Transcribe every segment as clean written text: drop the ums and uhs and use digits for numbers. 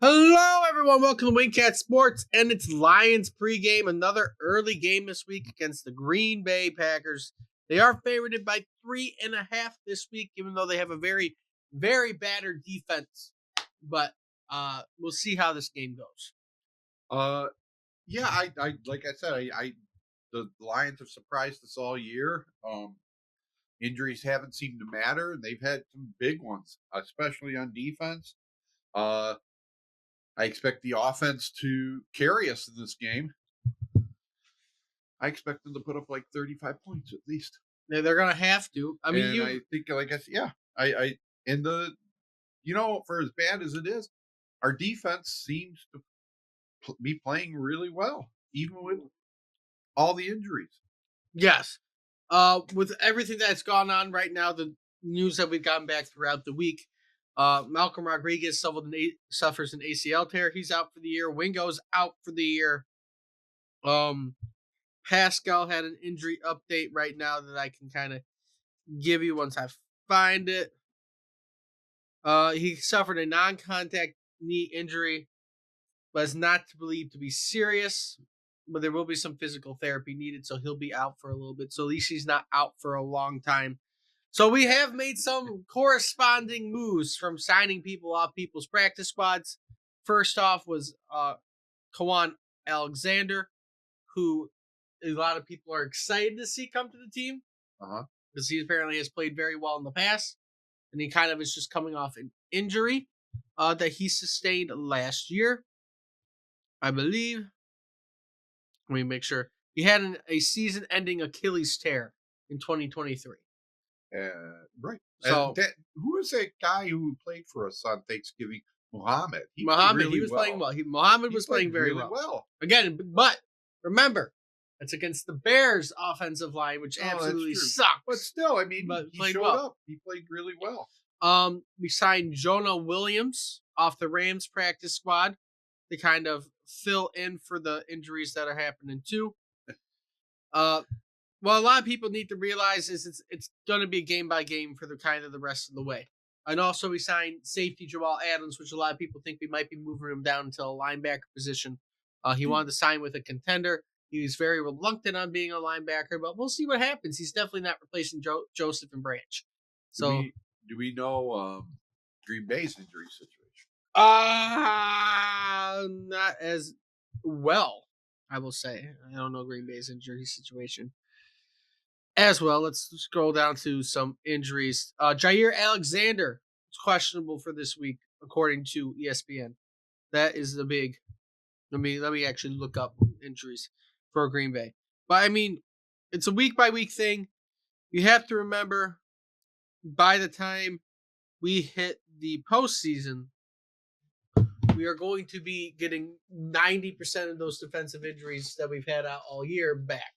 Hello, everyone. Welcome to Wingcat Sports, and it's Lions pregame. Another early game this week against the Green Bay Packers. They are favored by 3.5 this week, even though they have a very, very battered defense. But we'll see how this game goes. Yeah, I like I said, the Lions have surprised us all year. Injuries haven't seemed to matter, and they've had some big ones, especially on defense. I expect the offense to carry us in this game. I expect them to put up like 35 points at least. They're going to have to. I think, like I said, yeah, for as bad as it is, our defense seems to be playing really well, even with all the injuries. Yes. With everything that's gone on right now, the news that we've gotten back throughout the week, Malcolm Rodriguez suffers an ACL tear. He's out for the year. Wingo's out for the year. Pascal had an injury update right now that I can kind of give you once I find it. He suffered a non-contact knee injury, but is not believed to be serious. But there will be some physical therapy needed, so he'll be out for a little bit. So at least he's not out for a long time. So we have made some corresponding moves from signing people off people's practice squads. First off was Kawan Alexander, who a lot of people are excited to see come to the team. Because he apparently has played very well in the past. And he kind of is just coming off an injury that he sustained last year, I believe. Let me make sure. He had a season-ending Achilles tear in 2023. Right. So who is that guy who played for us on Thanksgiving? Muhammad. He was playing well. Muhammad was playing very well. Again, but remember, it's against the Bears' offensive line, which absolutely sucks. But still, I mean, he showed up. He played really well. We signed Jonah Williams off the Rams practice squad to kind of fill in for the injuries that are happening too. Well, a lot of people need to realize is it's going to be game by game for the rest of the way. And also we signed safety Jamal Adams, which a lot of people think we might be moving him down to a linebacker position. He wanted to sign with a contender. He was very reluctant on being a linebacker, but we'll see what happens. He's definitely not replacing Joseph and Branch. So do we know Green Bay's injury situation? Not as well, I will say. I don't know Green Bay's injury situation as well. Let's scroll down to some injuries. Jair Alexander is questionable for this week, according to ESPN. That is the big. Let me actually look up injuries for Green Bay. But I mean, it's a week by week thing. You have to remember, by the time we hit the postseason, we are going to be getting 90% of those defensive injuries that we've had out all year back.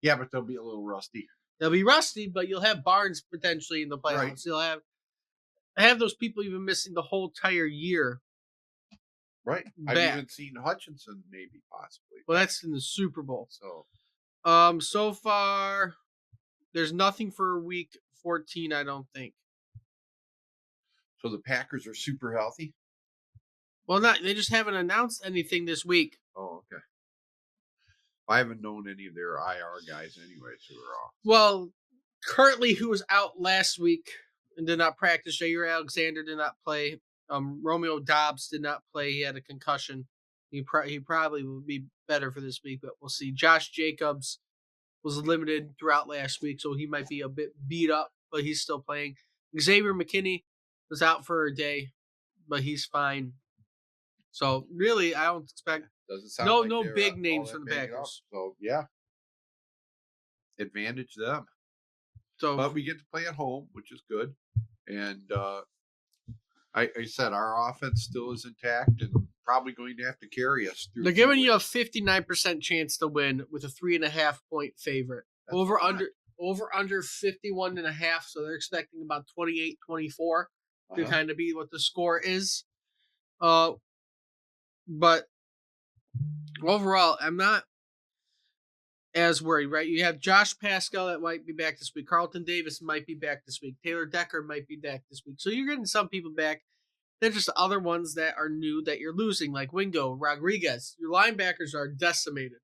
Yeah, but they'll be a little rusty. They'll be rusty, but you'll have Barnes potentially in the playoffs. Right. You'll have those people even missing the whole entire year. Right. Back. I've even seen Hutchinson maybe possibly. Well, that's in the Super Bowl. So so far there's nothing for week 14, I don't think. So the Packers are super healthy? Well, they just haven't announced anything this week. Oh, okay. I haven't known any of their IR guys anyway, so we're off. Well, currently who was out last week and did not practice, Jair Alexander did not play. Romeo Doubs did not play. He had a concussion. He probably will be better for this week, but we'll see. Josh Jacobs was limited throughout last week, so he might be a bit beat up, but he's still playing. Xavier McKinney was out for a day, but he's fine. So really, I don't expect no big names from the Packers. So yeah, advantage them. But we get to play at home, which is good. And I said our offense still is intact and probably going to have to carry us through. They're giving you a 59% chance to win with a 3.5 point favorite. Over under 51.5. So they're expecting about 28-24 to kind of be what the score is. But overall, I'm not as worried, right? You have Josh Pascal that might be back this week. Carlton Davis might be back this week. Taylor Decker might be back this week. So you're getting some people back There's just other ones that are new that you're losing, like Wingo, Rodriguez. Your linebackers are decimated.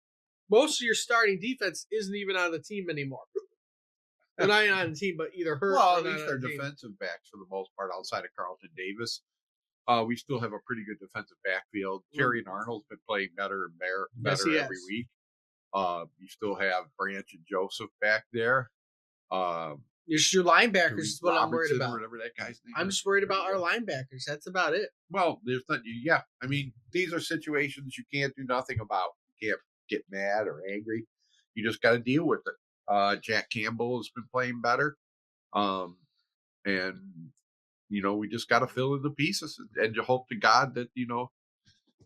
Most of your starting defense isn't even on the team anymore. They're not even on the team, but either hurt Well, or at not least on our the team. defensive backs, for the most part, outside of Carlton Davis, we still have a pretty good defensive backfield. Terry and Arnold's been playing better and Yes, he better every has. week. You still have Branch and Joseph back there. It's your linebackers Tariq is what I'm worried Robertson or about. whatever that guy's name I'm is. just worried about our linebackers. That's about it. Well, there's not. Yeah, I mean, these are situations you can't do nothing about. You can't get mad or angry. You just got to deal with it. Jack Campbell has been playing better, um, and we just got to fill in the pieces and to hope to God that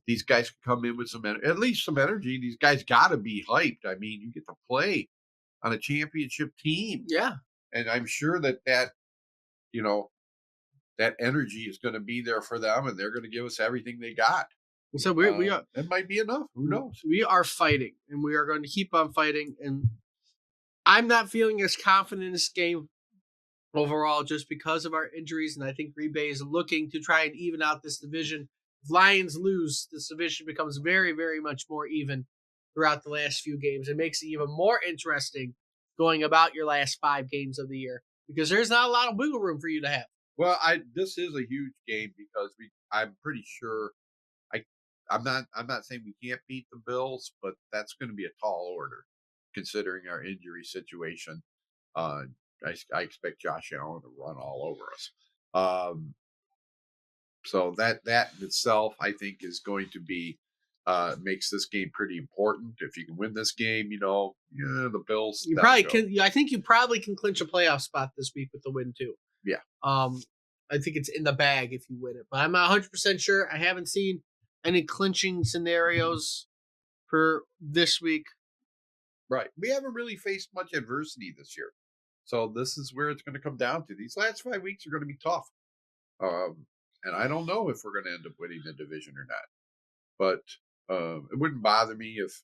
these guys can come in with at least some energy. These guys got to be hyped. I mean, you get to play on a championship team, Yeah. and I'm sure that you know that energy is going to be there for them, and they're going to give us everything they got. So we are It might be enough. Who knows? we are fighting, and we are going to keep on fighting. And I'm not feeling as confident in this game overall just because of our injuries. And I think Green Bay is looking to try and even out this division. If Lions lose, this division becomes very, very much more even throughout the last few games. It makes it even more interesting going about your last 5 games of the year because there's not a lot of wiggle room for you to have. Well, this is a huge game because I'm pretty sure I I'm not saying we can't beat the Bills, but that's going to be a tall order considering our injury situation. Uh, I expect Josh Allen to run all over us. So that in itself, I think, is going to be makes this game pretty important. If you can win this game, the Bills. You probably can. I think you probably can clinch a playoff spot this week with the win too. Yeah. I think it's in the bag if you win it, but I'm not 100% sure. I haven't seen any clinching scenarios for this week. Right. We haven't really faced much adversity this year. So this is where it's going to come down to. These last 5 weeks are going to be tough. And I don't know if we're going to end up winning the division or not. But it wouldn't bother me if,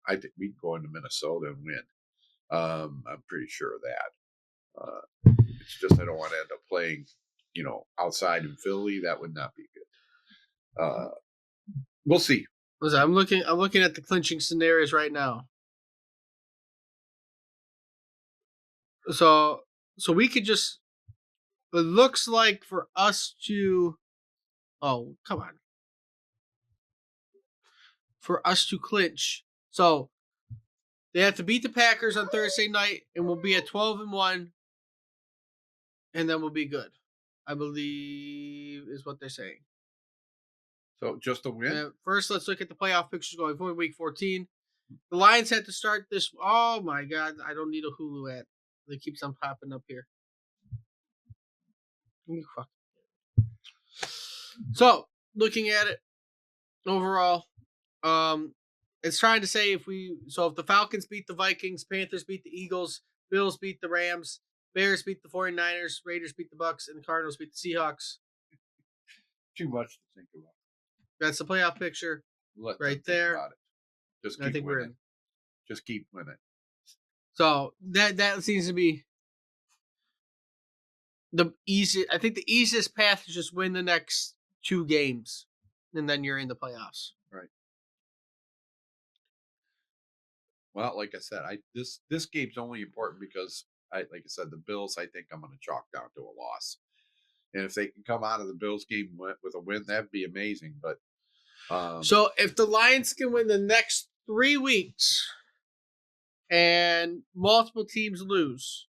I think we'd go into Minnesota and win. I'm pretty sure of that. It's just I don't want to end up playing, outside in Philly. That would not be good. We'll see. I'm looking at the clinching scenarios right now. So we could just. It looks like for us to. Oh, come on. For us to clinch, so they have to beat the Packers on Thursday night, and we'll be at 12-1, and then we'll be good. I believe is what they're saying. So just a win. First, let's look at the playoff pictures going forward. Week 14, the Lions had to start this. Oh my God, I don't need a Hulu ad. It keeps on popping up here. So, looking at it overall, it's trying to say if the Falcons beat the Vikings, Panthers beat the Eagles, Bills beat the Rams, Bears beat the 49ers, Raiders beat the Bucks, and the Cardinals beat the Seahawks. Too much to think about. That's the playoff picture right there. Just keep winning. Just keep winning. So that seems to be the easy. I think the easiest path is just win the next 2 games, and then you're in the playoffs. Right. Well, like I said, this game's only important because like I said, the Bills. I think I'm going to chalk down to a loss, and if they can come out of the Bills game with a win, that'd be amazing. But so if the Lions can win the next 3 weeks, and multiple teams lose.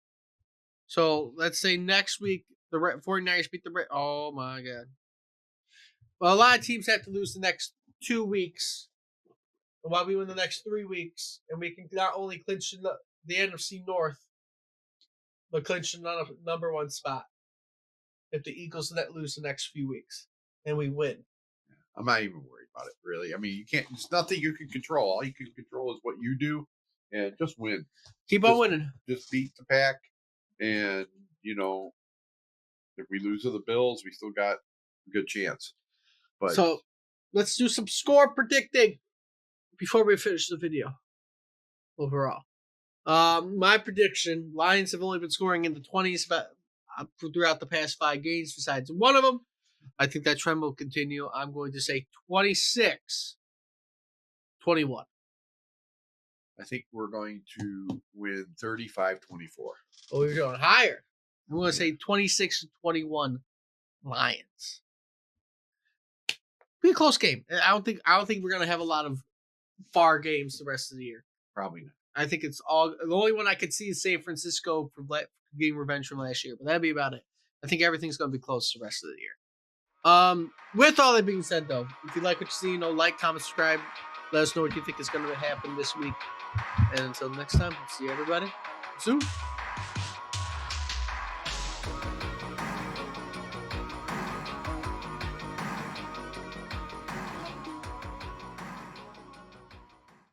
So let's say next week the 49ers beat the oh my God. Well, a lot of teams have to lose the next 2 weeks. While we win the next 3 weeks, and we can not only clinch the NFC North, but clinch the number 1 spot if the Eagles lose the next few weeks, and we win. I'm not even worried about it, really. I mean, you can't. It's nothing you can control. All you can control is what you do, and just win. Keep on winning. Just beat the pack, and if we lose to the Bills, we still got a good chance. But so let's do some score predicting before we finish the video. Overall, my prediction: Lions have only been scoring in the 20s throughout the past 5 games, besides one of them. I think that trend will continue. I'm going to say 26-21. I think we're going to win 35-24. Oh, we're going higher. I'm going to Yeah. say 26-21 Lions. Be a close game. I don't think we're going to have a lot of far games the rest of the year. Probably not. I think it's all the only one I could see is San Francisco for getting revenge from last year, but that'd be about it. I think everything's going to be close the rest of the year. With all that being said, though, if you like what you see, like, comment, subscribe. Let us know what you think is going to happen this week. And until next time, see everybody soon.